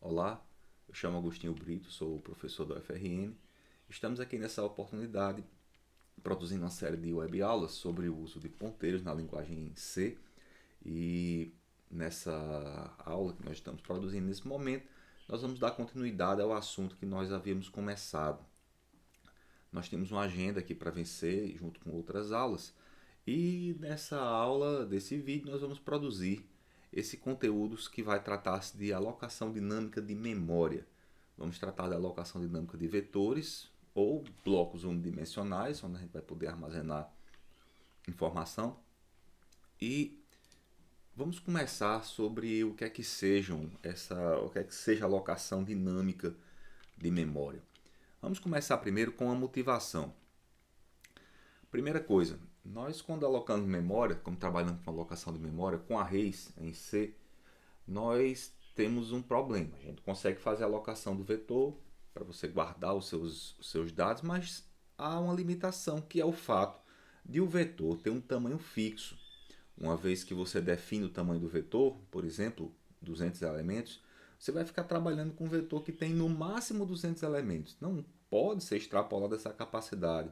Olá, eu chamo Agostinho Brito, sou professor da UFRN. Estamos aqui nessa oportunidade produzindo uma série de webaulas sobre o uso de ponteiros na linguagem C. E nessa aula que nós estamos produzindo nesse momento, nós vamos dar continuidade ao assunto que nós havíamos começado. Nós temos uma agenda aqui para vencer junto com outras aulas. E nessa aula desse vídeo nós vamos produzir esse conteúdo que vai tratar-se de alocação dinâmica de memória. Vamos tratar da alocação dinâmica de vetores ou blocos unidimensionais, onde a gente vai poder armazenar informação. E vamos começar sobre o que é que seja alocação dinâmica de memória. Vamos começar primeiro com a motivação. Primeira coisa, nós quando alocamos memória, como trabalhamos com alocação de memória, com arrays em C, nós temos um problema. A gente consegue fazer a alocação do vetor para você guardar os seus dados, mas há uma limitação, que é o fato de o vetor ter um tamanho fixo. Uma vez que você define o tamanho do vetor, por exemplo, 200 elementos, você vai ficar trabalhando com um vetor que tem no máximo 200 elementos. Não pode ser extrapolada essa capacidade,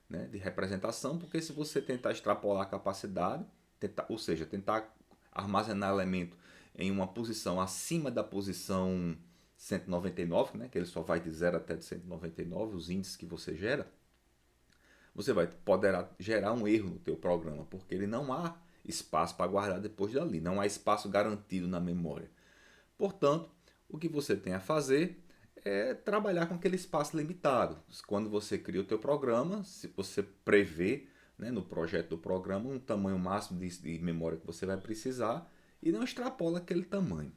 né, de representação, porque se você tentar extrapolar a capacidade, ou seja, tentar armazenar elemento em uma posição acima da posição 199, né, que ele só vai de 0 até de 199, os índices que você gera, você poderá gerar um erro no teu programa, porque ele não há espaço para guardar depois dali, não há espaço garantido na memória. Portanto, o que você tem a fazer é trabalhar com aquele espaço limitado. Quando você cria o teu programa, se você prevê, né, no projeto do programa um tamanho máximo de memória que você vai precisar e não extrapola aquele tamanho.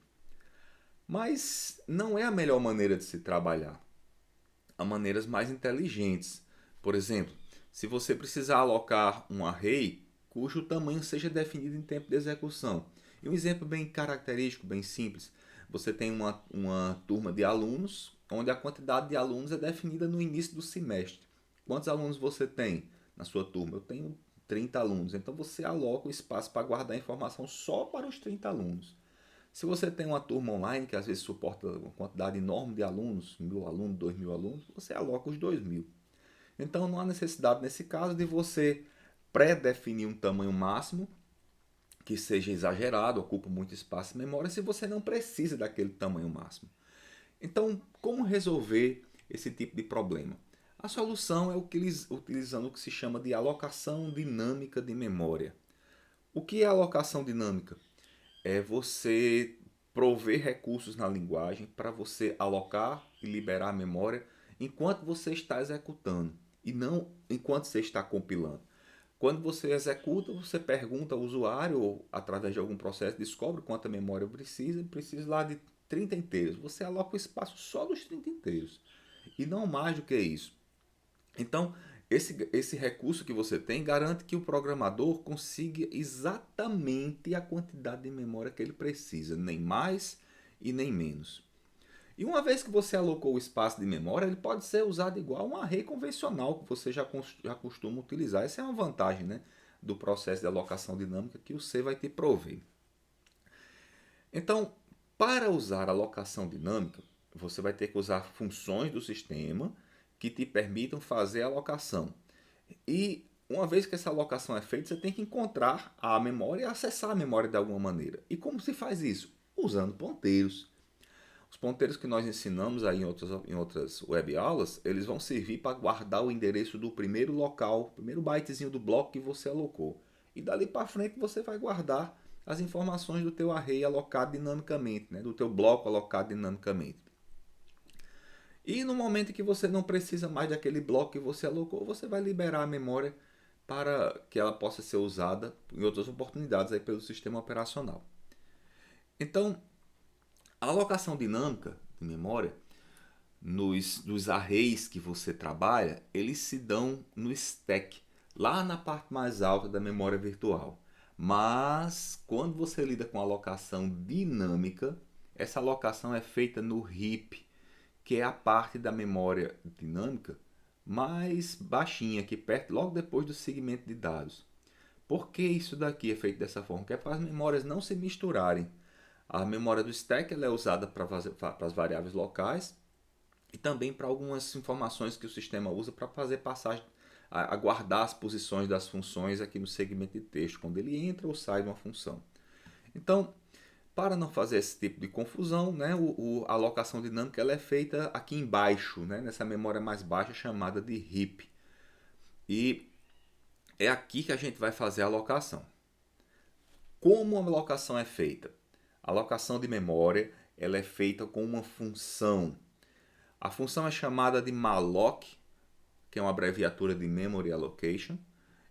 Mas não é a melhor maneira de se trabalhar. Há maneiras mais inteligentes. Por exemplo, se você precisar alocar um array cujo tamanho seja definido em tempo de execução. E um exemplo bem característico, bem simples. Você tem uma turma de alunos, onde a quantidade de alunos é definida no início do semestre. Quantos alunos você tem na sua turma? Eu tenho 30 alunos. Então você aloca o espaço para guardar informação só para os 30 alunos. Se você tem uma turma online que às vezes suporta uma quantidade enorme de alunos, 1.000 alunos, 2.000 alunos, você aloca os 2.000. Então não há necessidade nesse caso de você pré-definir um tamanho máximo que seja exagerado, ocupa muito espaço em memória, se você não precisa daquele tamanho máximo. Então, como resolver esse tipo de problema? A solução é utilizando o que se chama de alocação dinâmica de memória. O que é alocação dinâmica? É você prover recursos na linguagem para você alocar e liberar a memória enquanto você está executando e não enquanto você está compilando. Quando você executa, você pergunta ao usuário ou através de algum processo descobre quanta memória precisa lá de 30 inteiros. Você aloca o espaço só dos 30 inteiros e não mais do que isso. Então, esse recurso que você tem garante que o programador consiga exatamente a quantidade de memória que ele precisa, nem mais e nem menos. E uma vez que você alocou o espaço de memória, ele pode ser usado igual um array convencional que você já costuma utilizar. Essa é uma vantagem, né, do processo de alocação dinâmica que o C vai te prover. Então, para usar a alocação dinâmica, você vai ter que usar funções do sistema que te permitam fazer a alocação. E uma vez que essa alocação é feita, você tem que encontrar a memória e acessar a memória de alguma maneira. E como se faz isso? Usando ponteiros. Os ponteiros que nós ensinamos aí em outras webaulas, eles vão servir para guardar o endereço do primeiro local, o primeiro bytezinho do bloco que você alocou. E dali para frente você vai guardar as informações do teu array alocado dinamicamente, né? Do teu bloco alocado dinamicamente. E no momento em que você não precisa mais daquele bloco que você alocou, você vai liberar a memória para que ela possa ser usada em outras oportunidades aí pelo sistema operacional. Então, a alocação dinâmica de memória nos arrays que você trabalha, eles se dão no stack, lá na parte mais alta da memória virtual. Mas quando você lida com alocação dinâmica, essa alocação é feita no heap, que é a parte da memória dinâmica mais baixinha, que perto, logo depois do segmento de dados. Por que isso daqui é feito dessa forma? Que é para as memórias não se misturarem. A memória do stack ela é usada para as variáveis locais e também para algumas informações que o sistema usa para fazer passagem, a guardar as posições das funções aqui no segmento de texto, quando ele entra ou sai de uma função. Então, para não fazer esse tipo de confusão, né, a alocação dinâmica ela é feita aqui embaixo, né, nessa memória mais baixa chamada de heap. E é aqui que a gente vai fazer a alocação. Como a alocação é feita? A alocação de memória ela é feita com uma função. A função é chamada de malloc, que é uma abreviatura de Memory Allocation,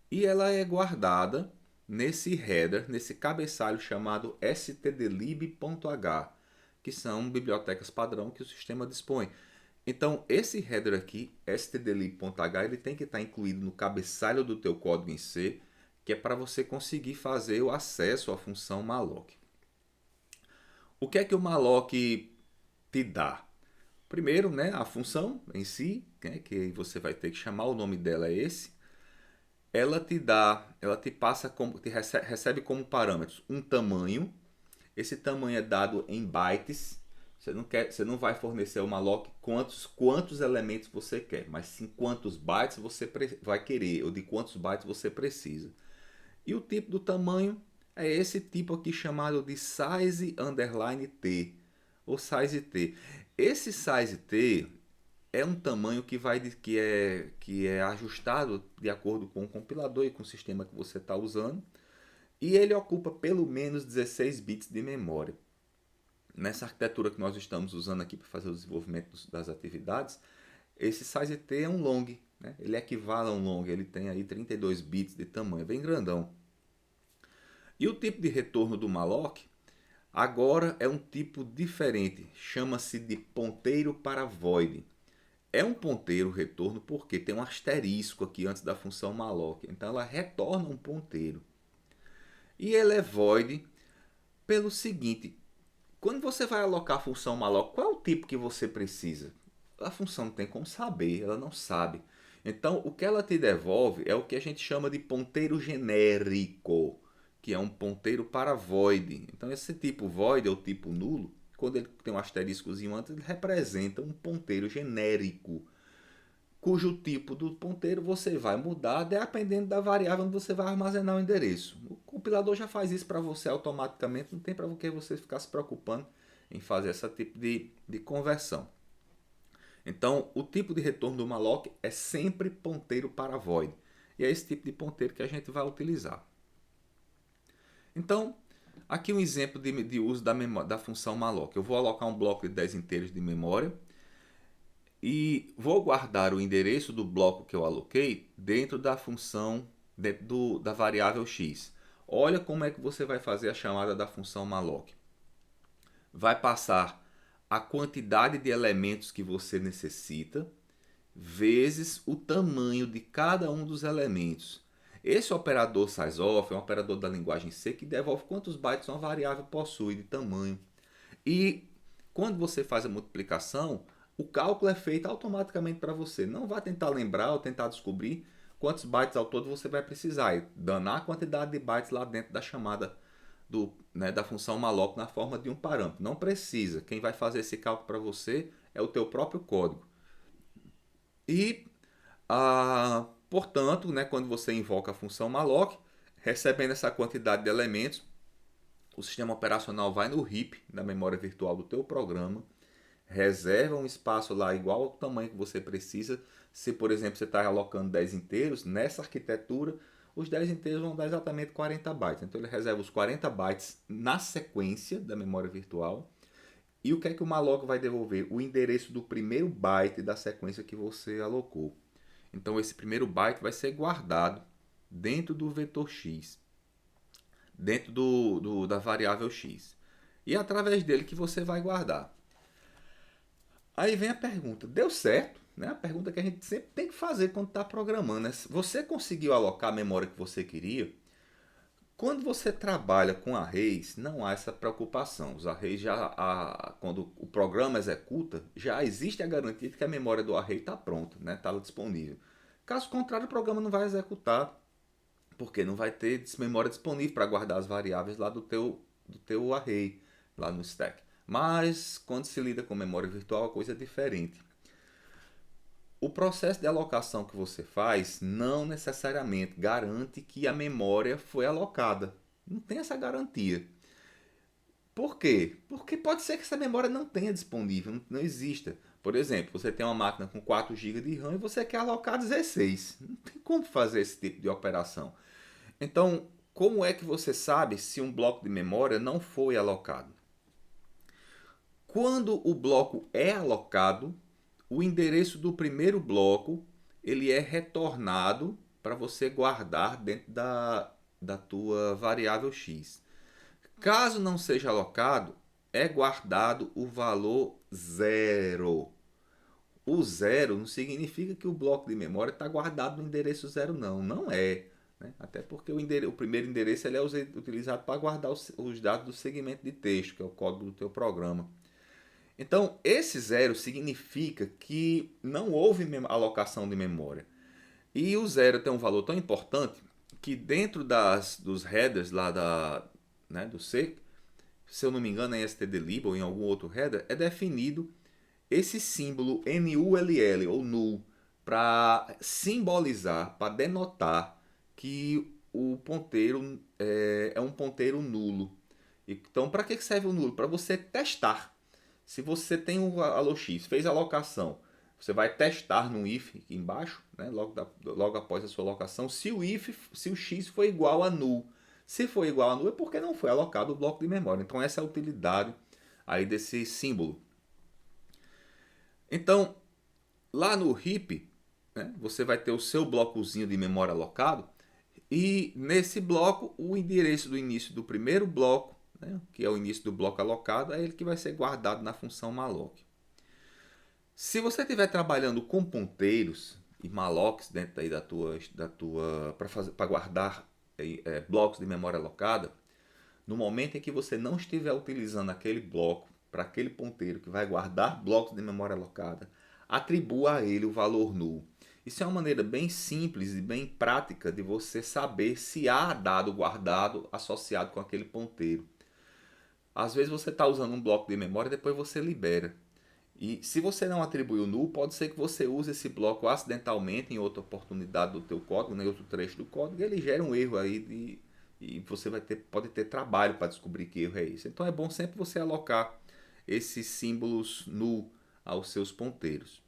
e ela é guardada nesse header, nesse cabeçalho chamado stdlib.h, que são bibliotecas padrão que o sistema dispõe. Então, esse header aqui, stdlib.h, ele tem que estar incluído no cabeçalho do teu código em C, que é para você conseguir fazer o acesso à função malloc. O que é que o malloc te dá? Primeiro, né, a função em si, né, que você vai ter que chamar, o nome dela é esse. Ela te passa como, recebe como parâmetros um tamanho. Esse tamanho é dado em bytes. Você não vai fornecer o malloc quantos elementos você quer, mas sim quantos bytes você vai querer, ou de quantos bytes você precisa. E o tipo do tamanho é esse tipo aqui chamado de size underline t, ou size t. Esse size t é um tamanho que é ajustado de acordo com o compilador e com o sistema que você está usando. E ele ocupa pelo menos 16 bits de memória. Nessa arquitetura que nós estamos usando aqui para fazer o desenvolvimento das atividades, esse size t é um long, né? Ele equivale a um long, ele tem aí 32 bits de tamanho, é bem grandão. E o tipo de retorno do malloc agora é um tipo diferente, chama-se de ponteiro para void. É um ponteiro retorno porque tem um asterisco aqui antes da função malloc, então ela retorna um ponteiro. E ele é void pelo seguinte: quando você vai alocar a função malloc, qual é o tipo que você precisa? A função não tem como saber, ela não sabe. Então, o que ela te devolve é o que a gente chama de ponteiro genérico, que é um ponteiro para void. Então, esse tipo void é o tipo nulo. Quando ele tem um asteriscozinho antes, ele representa um ponteiro genérico, cujo tipo do ponteiro você vai mudar dependendo da variável onde você vai armazenar o endereço. O compilador já faz isso para você automaticamente, não tem para que você ficar se preocupando em fazer esse tipo de conversão. Então, o tipo de retorno do malloc é sempre ponteiro para void. E é esse tipo de ponteiro que a gente vai utilizar. Então, aqui um exemplo de uso da função malloc. Eu vou alocar um bloco de 10 inteiros de memória e vou guardar o endereço do bloco que eu aloquei dentro da função, da variável x. Olha como é que você vai fazer a chamada da função malloc. Vai passar a quantidade de elementos que você necessita vezes o tamanho de cada um dos elementos. Esse operador sizeof é um operador da linguagem C que devolve quantos bytes uma variável possui de tamanho. E quando você faz a multiplicação, o cálculo é feito automaticamente para você. Não vai tentar lembrar ou tentar descobrir quantos bytes ao todo você vai precisar. E danar a quantidade de bytes lá dentro da chamada da função malloc na forma de um parâmetro. Não precisa. Quem vai fazer esse cálculo para você é o teu próprio código. E, portanto, né, quando você invoca a função malloc, recebendo essa quantidade de elementos, o sistema operacional vai no heap, na memória virtual do teu programa, reserva um espaço lá igual ao tamanho que você precisa. Se, por exemplo, você está alocando 10 inteiros, nessa arquitetura, os 10 inteiros vão dar exatamente 40 bytes. Então, ele reserva os 40 bytes na sequência da memória virtual. E o que é que o malloc vai devolver? O endereço do primeiro byte da sequência que você alocou. Então, esse primeiro byte vai ser guardado dentro do vetor x, dentro da variável x. E é através dele que você vai guardar. Aí vem a pergunta, deu certo? Né? A pergunta que a gente sempre tem que fazer quando está programando. Né? Você conseguiu alocar a memória que você queria? Quando você trabalha com arrays, não há essa preocupação. Os arrays quando o programa executa, já existe a garantia de que a memória do array está pronta, né? Está disponível. Caso contrário, o programa não vai executar, porque não vai ter memória disponível para guardar as variáveis lá do teu array. lá no stack. Mas quando se lida com memória virtual, a coisa é diferente. O processo de alocação que você faz não necessariamente garante que a memória foi alocada. Não tem essa garantia. Por quê? Porque pode ser que essa memória não tenha disponível, não exista. Por exemplo, você tem uma máquina com 4 GB de RAM e você quer alocar 16. Não tem como fazer esse tipo de operação. Então, como é que você sabe se um bloco de memória não foi alocado? Quando o bloco é alocado, o endereço do primeiro bloco ele é retornado para você guardar dentro da tua variável x. Caso não seja alocado, é guardado o valor zero. O zero não significa que o bloco de memória está guardado no endereço zero, não. Não é. Né? Até porque o primeiro endereço ele é utilizado para guardar os dados do segmento de texto, que é o código do teu programa. Então, esse zero significa que não houve alocação de memória. E o zero tem um valor tão importante que dentro dos headers lá do C, se eu não me engano em stdlib ou em algum outro header, é definido esse símbolo NULL ou null para simbolizar, para denotar que o ponteiro é um ponteiro nulo. Então, para que serve o nulo? Para você testar. Se você tem um allo x, fez a alocação, você vai testar no if aqui embaixo, né, logo após a sua alocação, se o x for igual a null. Se for igual a null é porque não foi alocado o bloco de memória. Então essa é a utilidade aí desse símbolo. Então, lá no heap, né, você vai ter o seu blocozinho de memória alocado e nesse bloco o endereço do início do primeiro bloco, né, que é o início do bloco alocado, é ele que vai ser guardado na função malloc. Se você estiver trabalhando com ponteiros e mallocs dentro aí para guardar blocos de memória alocada, no momento em que você não estiver utilizando aquele bloco para aquele ponteiro que vai guardar blocos de memória alocada, atribua a ele o valor null. Isso é uma maneira bem simples e bem prática de você saber se há dado guardado associado com aquele ponteiro. Às vezes você está usando um bloco de memória e depois você libera. E se você não atribuiu null, pode ser que você use esse bloco acidentalmente em outra oportunidade do teu código, em outro trecho do código, e ele gera um erro aí e você pode ter trabalho para descobrir que erro é esse. Então é bom sempre você alocar esses símbolos null aos seus ponteiros.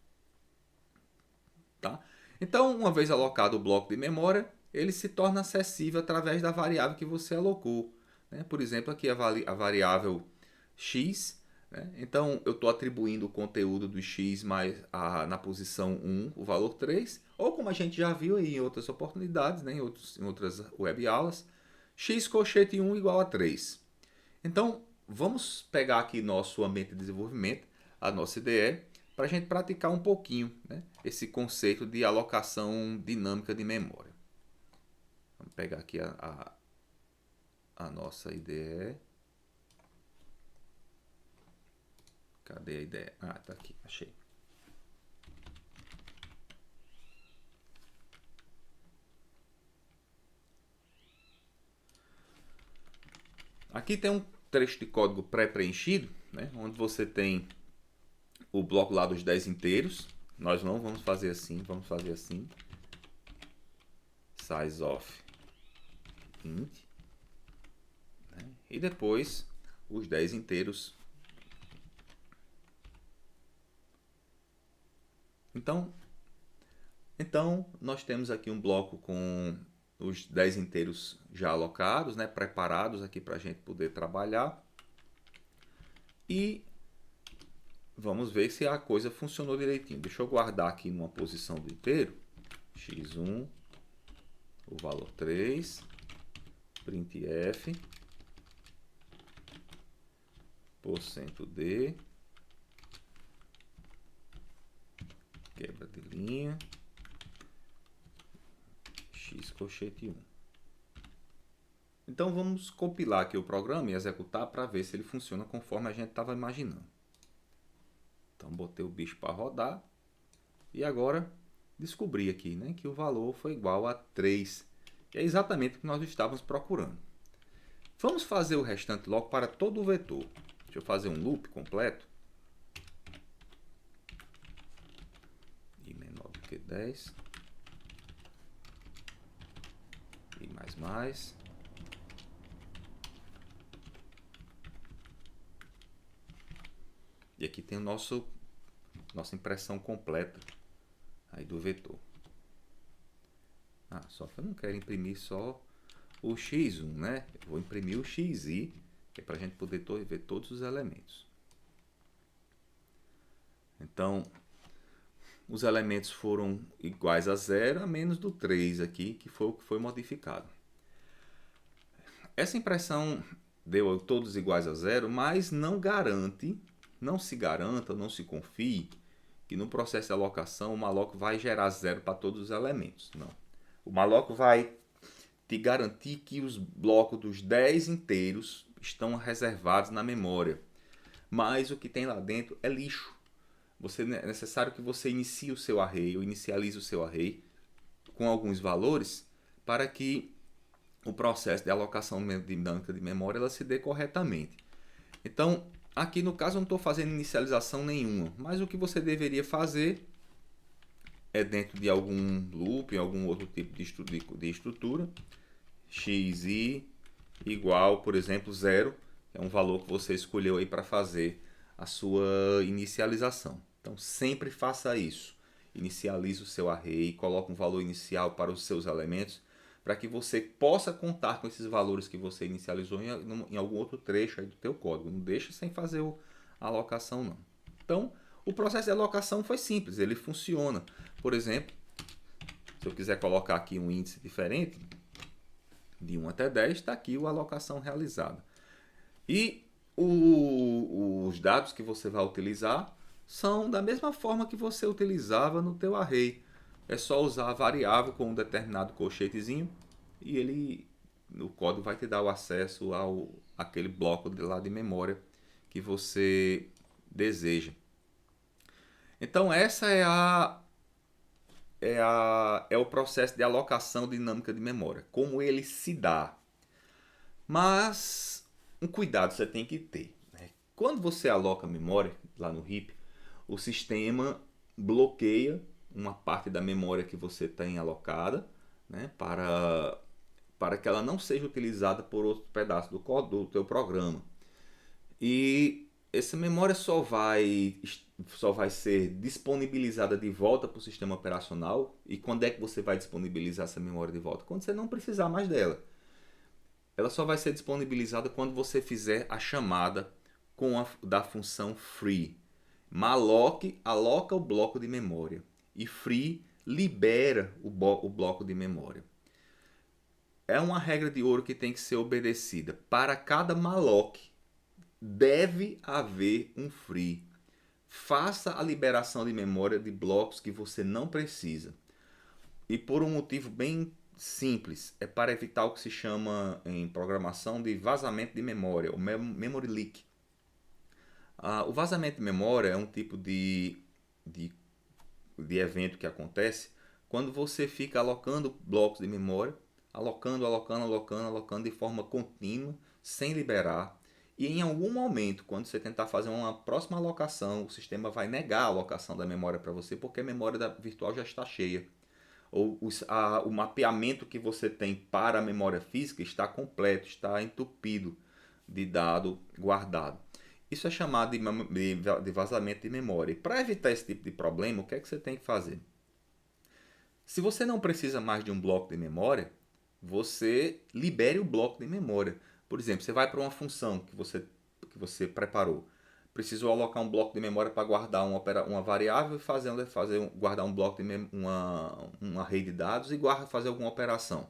Tá? Então, uma vez alocado o bloco de memória, ele se torna acessível através da variável que você alocou. Né? Por exemplo, aqui a variável x. Né? Então, eu estou atribuindo o conteúdo do x na posição 1, o valor 3. Ou como a gente já viu aí em outras oportunidades, né? em outras web aulas, x colchete 1 igual a 3. Então, vamos pegar aqui nosso ambiente de desenvolvimento, a nossa IDE, para a gente praticar um pouquinho, né, esse conceito de alocação dinâmica de memória. Vamos pegar aqui a nossa IDE. Cadê a IDE? Ah, tá aqui, achei. Aqui tem um trecho de código pré-preenchido, né, onde você tem o bloco lá dos 10 inteiros. Nós não vamos fazer assim, vamos fazer assim. Size of int. Né? E depois os 10 inteiros. Então nós temos aqui um bloco com os 10 inteiros já alocados, né, preparados aqui para a gente poder trabalhar. E vamos ver se a coisa funcionou direitinho. Deixa eu guardar aqui numa posição do inteiro. x1, o valor 3, printf, %d, quebra de linha, x colchete 1. Então vamos compilar aqui o programa e executar para ver se ele funciona conforme a gente estava imaginando. Então botei o bicho para rodar e agora descobri aqui, né, que o valor foi igual a 3, que é exatamente o que nós estávamos procurando. Vamos fazer o restante logo para todo o vetor. Deixa eu fazer um loop completo. I menor do que 10. I mais. E aqui tem o nossa impressão completa aí do vetor. Só que eu não quero imprimir só o x1, né? Eu vou imprimir o xi, que é para a gente poder ver todos os elementos. Então, os elementos foram iguais a 0, a menos do 3 aqui, que foi o que foi modificado. Essa impressão deu todos iguais a 0, mas não se garanta, não se confie que no processo de alocação o malloc vai gerar 0 para todos os elementos. Não. O malloc vai te garantir que os blocos dos 10 inteiros estão reservados na memória. Mas o que tem lá dentro é lixo. É necessário que você inicie o seu array, ou inicialize o seu array com alguns valores para que o processo de alocação dinâmica de memória ela se dê corretamente. Então, aqui no caso eu não estou fazendo inicialização nenhuma, mas o que você deveria fazer é dentro de algum loop, algum outro tipo de estrutura, xi igual, por exemplo, 0, é um valor que você escolheu aí para fazer a sua inicialização. Então, sempre faça isso. Inicialize o seu array, coloque um valor inicial para os seus elementos, para que você possa contar com esses valores que você inicializou em algum outro trecho aí do teu código. Não deixa sem fazer a alocação, não. Então, o processo de alocação foi simples, ele funciona. Por exemplo, se eu quiser colocar aqui um índice diferente, de 1 até 10, está aqui a alocação realizada. E os dados que você vai utilizar são da mesma forma que você utilizava no teu array. É só usar a variável com um determinado colchetezinho e o código vai te dar o acesso àquele bloco de memória que você deseja. Então essa é o processo de alocação dinâmica de memória, como ele se dá. Mas um cuidado você tem que ter, né? Quando você aloca memória lá no heap, o sistema bloqueia uma parte da memória que você tem alocada, né, para que ela não seja utilizada por outro pedaço do teu programa. E essa memória só vai ser disponibilizada de volta para o sistema operacional. E quando é que você vai disponibilizar essa memória de volta? Quando você não precisar mais dela. Ela só vai ser disponibilizada quando você fizer a chamada da função free. Malloc aloca o bloco de memória e free libera o bloco de memória. É uma regra de ouro que tem que ser obedecida. Para cada malloc deve haver um free. Faça a liberação de memória de blocos que você não precisa. E por um motivo bem simples, é para evitar o que se chama em programação de vazamento de memória, o memory leak. O vazamento de memória é um tipo de evento que acontece quando você fica alocando blocos de memória, alocando de forma contínua, sem liberar. E em algum momento, quando você tentar fazer uma próxima alocação, o sistema vai negar a alocação da memória para você, porque a memória virtual já está cheia. Ou o mapeamento que você tem para a memória física está completo, está entupido de dado guardado. Isso é chamado de vazamento de memória. E para evitar esse tipo de problema, o que é que você tem que fazer? Se você não precisa mais de um bloco de memória, você libere o bloco de memória. Por exemplo, você vai para uma função que você preparou. Precisou alocar um bloco de memória para guardar uma variável e guardar um bloco de um array de dados e fazer alguma operação.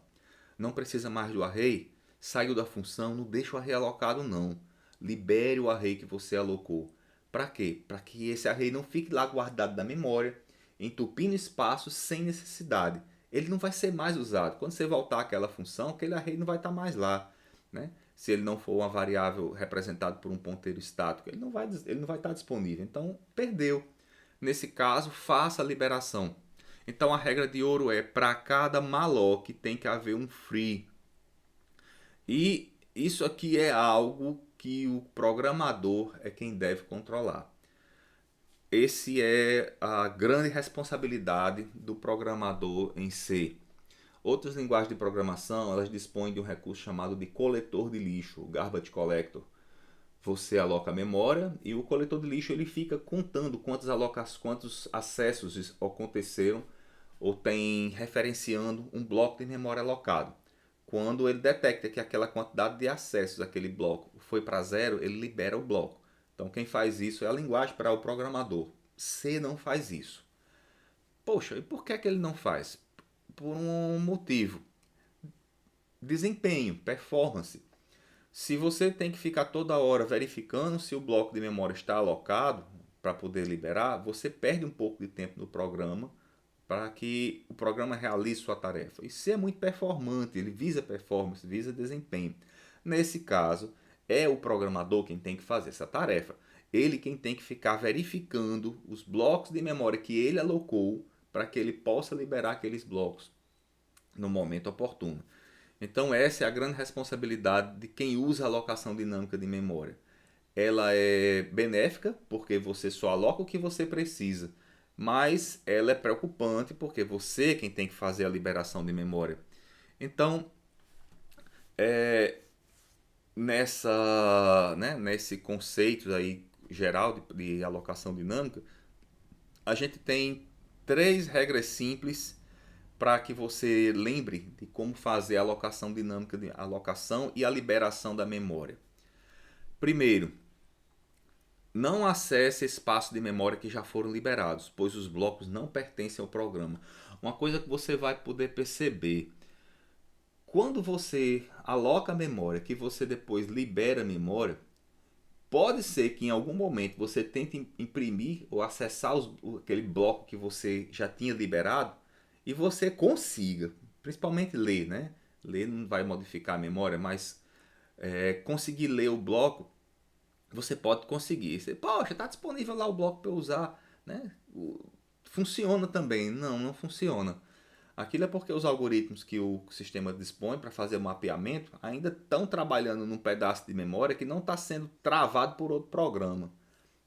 Não precisa mais do array? Saiu da função, não deixa o array alocado não. Libere o array que você alocou. Para quê? Para que esse array não fique lá guardado na memória, entupindo espaço sem necessidade. Ele não vai ser mais usado. Quando você voltar àquela função, aquele array não vai estar mais lá, né? Se ele não for uma variável representada por um ponteiro estático, ele não vai estar disponível. Então, perdeu. Nesse caso, faça a liberação. Então, a regra de ouro é, para cada malloc tem que haver um free. E isso aqui é algo que o programador é quem deve controlar. Esse é a grande responsabilidade do programador em C. Outras linguagens de programação, elas dispõem de um recurso chamado de coletor de lixo, o garbage collector. Você aloca a memória e o coletor de lixo ele fica contando quantos acessos aconteceram ou tem referenciando um bloco de memória alocado. Quando ele detecta que aquela quantidade de acessos àquele bloco foi para zero, ele libera o bloco. Então quem faz isso é a linguagem para o programador. C não faz isso. Poxa, e por que ele não faz? Por um motivo. Desempenho, performance. Se você tem que ficar toda hora verificando se o bloco de memória está alocado para poder liberar, você perde um pouco de tempo no programa para que o programa realize sua tarefa. Isso é muito performante, ele visa performance, visa desempenho. Nesse caso, é o programador quem tem que fazer essa tarefa. Ele quem tem que ficar verificando os blocos de memória que ele alocou para que ele possa liberar aqueles blocos no momento oportuno. Então essa é a grande responsabilidade de quem usa a alocação dinâmica de memória. Ela é benéfica porque você só aloca o que você precisa, mas ela é preocupante porque você é quem tem que fazer a liberação de memória. Então, nesse conceito aí geral de alocação dinâmica, a gente tem 3 regras simples para que você lembre de como fazer a alocação dinâmica de alocação e a liberação da memória. Primeiro, não acesse espaços de memória que já foram liberados, pois os blocos não pertencem ao programa. Uma coisa que você vai poder perceber, quando você aloca a memória, que você depois libera a memória, pode ser que em algum momento você tente imprimir ou acessar aquele bloco que você já tinha liberado e você consiga, principalmente ler, né? Ler não vai modificar a memória, mas conseguir ler o bloco, você pode conseguir. Você, poxa, está disponível lá o bloco para eu usar, né? Funciona também. Não, não funciona. Aquilo é porque os algoritmos que o sistema dispõe para fazer o mapeamento ainda estão trabalhando num pedaço de memória que não está sendo travado por outro programa.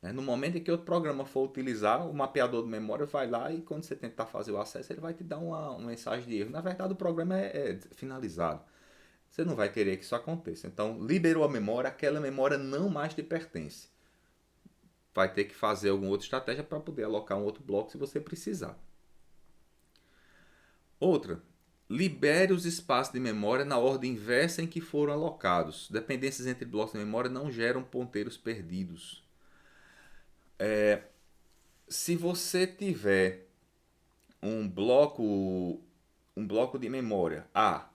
No momento em que outro programa for utilizar, o mapeador de memória vai lá e quando você tentar fazer o acesso, ele vai te dar uma mensagem de erro. Na verdade, o programa é finalizado. Você não vai querer que isso aconteça. Então, liberou a memória, aquela memória não mais te pertence. Vai ter que fazer alguma outra estratégia para poder alocar um outro bloco se você precisar. Outra, libere os espaços de memória na ordem inversa em que foram alocados. Dependências entre blocos de memória não geram ponteiros perdidos. Se você tiver um bloco de memória A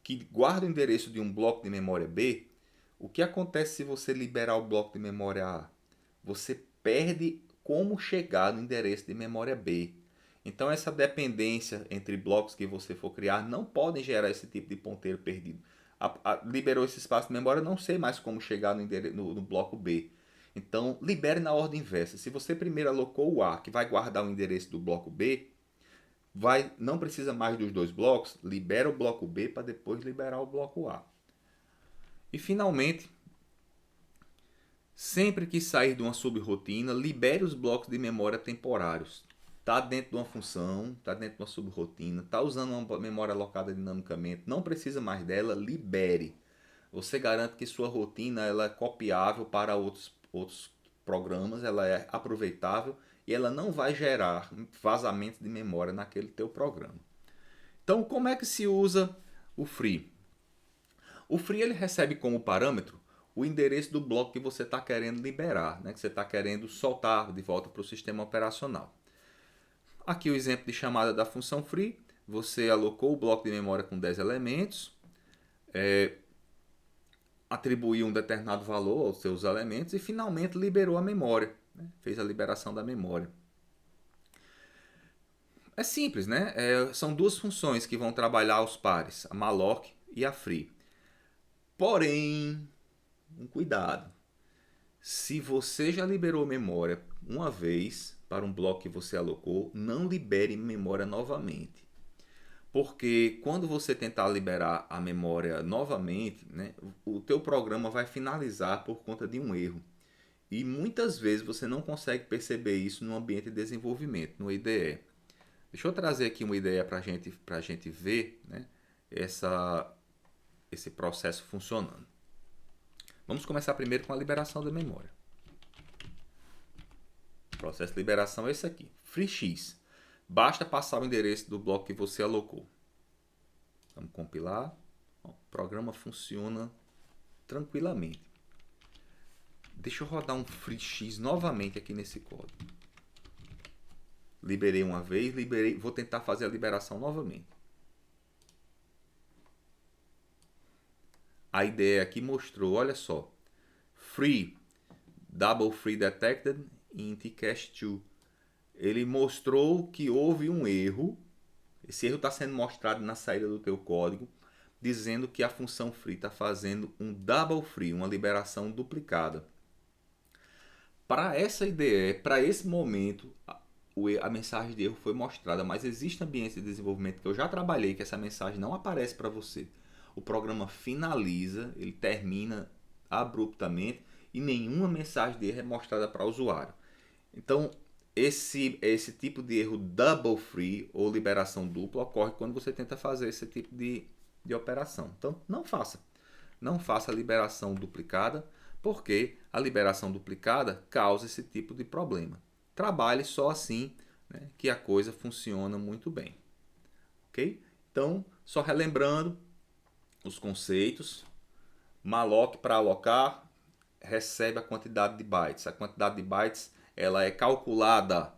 que guarda o endereço de um bloco de memória B, o que acontece se você liberar o bloco de memória A? Você perde como chegar no endereço de memória B. Então essa dependência entre blocos que você for criar não podem gerar esse tipo de ponteiro perdido. Liberou esse espaço de memória, não sei mais como chegar no bloco B. Então libere na ordem inversa. Se você primeiro alocou o A, que vai guardar o endereço do bloco B, não precisa mais dos 2 blocos, libera o bloco B para depois liberar o bloco A. E finalmente, sempre que sair de uma subrotina, libere os blocos de memória temporários. Está dentro de uma função, está dentro de uma subrotina, está usando uma memória alocada dinamicamente, não precisa mais dela, libere. Você garante que sua rotina ela é copiável para outros programas, ela é aproveitável e ela não vai gerar vazamento de memória naquele teu programa. Então, como é que se usa o free? O free ele recebe como parâmetro o endereço do bloco que você está querendo liberar, né? Que você está querendo soltar de volta para o sistema operacional. Aqui o exemplo de chamada da função free. Você alocou o bloco de memória com 10 elementos, atribuiu um determinado valor aos seus elementos e finalmente liberou a memória, né? Fez a liberação da memória. É simples, né? São 2 funções que vão trabalhar aos pares, a malloc e a free. Porém, um cuidado. Se você já liberou memória uma vez para um bloco que você alocou, não libere memória novamente. Porque quando você tentar liberar a memória novamente, né, o teu programa vai finalizar por conta de um erro. E muitas vezes você não consegue perceber isso no ambiente de desenvolvimento, no IDE. Deixa eu trazer aqui uma ideia para a gente ver, né, esse processo funcionando. Vamos começar primeiro com a liberação da memória. O processo de liberação é esse aqui. FreeX. Basta passar o endereço do bloco que você alocou. Vamos compilar. O programa funciona tranquilamente. Deixa eu rodar um FreeX novamente aqui nesse código. Liberei uma vez, vou tentar fazer a liberação novamente. A ideia aqui mostrou, olha só. Double free detected int cache2. Ele mostrou que houve um erro. Esse erro está sendo mostrado na saída do teu código, dizendo que a função free está fazendo um double free, uma liberação duplicada. Para essa IDE, para esse momento, a mensagem de erro foi mostrada, mas existe ambiente de desenvolvimento que eu já trabalhei que essa mensagem não aparece para você. O programa finaliza, ele termina abruptamente e nenhuma mensagem de erro é mostrada para o usuário. Então, esse tipo de erro double free ou liberação dupla ocorre quando você tenta fazer esse tipo de operação. Então, não faça. Não faça a liberação duplicada, porque a liberação duplicada causa esse tipo de problema. Trabalhe só assim, né, que a coisa funciona muito bem. Ok? Então, só relembrando os conceitos. Malloc para alocar recebe a quantidade de bytes. A quantidade de bytes ela é calculada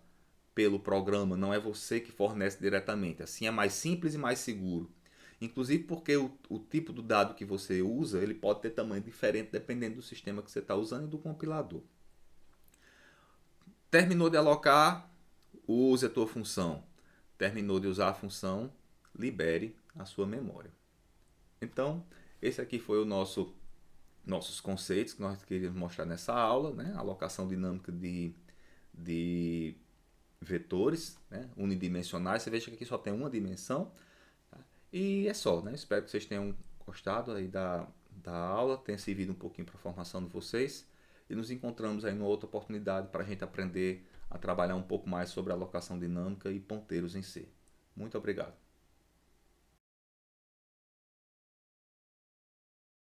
pelo programa, não é você que fornece diretamente. Assim é mais simples e mais seguro. Inclusive porque o tipo do dado que você usa, ele pode ter tamanho diferente dependendo do sistema que você está usando e do compilador. Terminou de alocar, use a tua função. Terminou de usar a função, libere a sua memória. Então, esse aqui foi o nossos conceitos que nós queríamos mostrar nessa aula, né? Alocação dinâmica de vetores, né? Unidimensionais. Você veja que aqui só tem uma dimensão. Tá? E é só, né? Espero que vocês tenham gostado aí da aula, tenha servido um pouquinho para a formação de vocês. E nos encontramos aí numa outra oportunidade para a gente aprender a trabalhar um pouco mais sobre alocação dinâmica e ponteiros em C. Muito obrigado.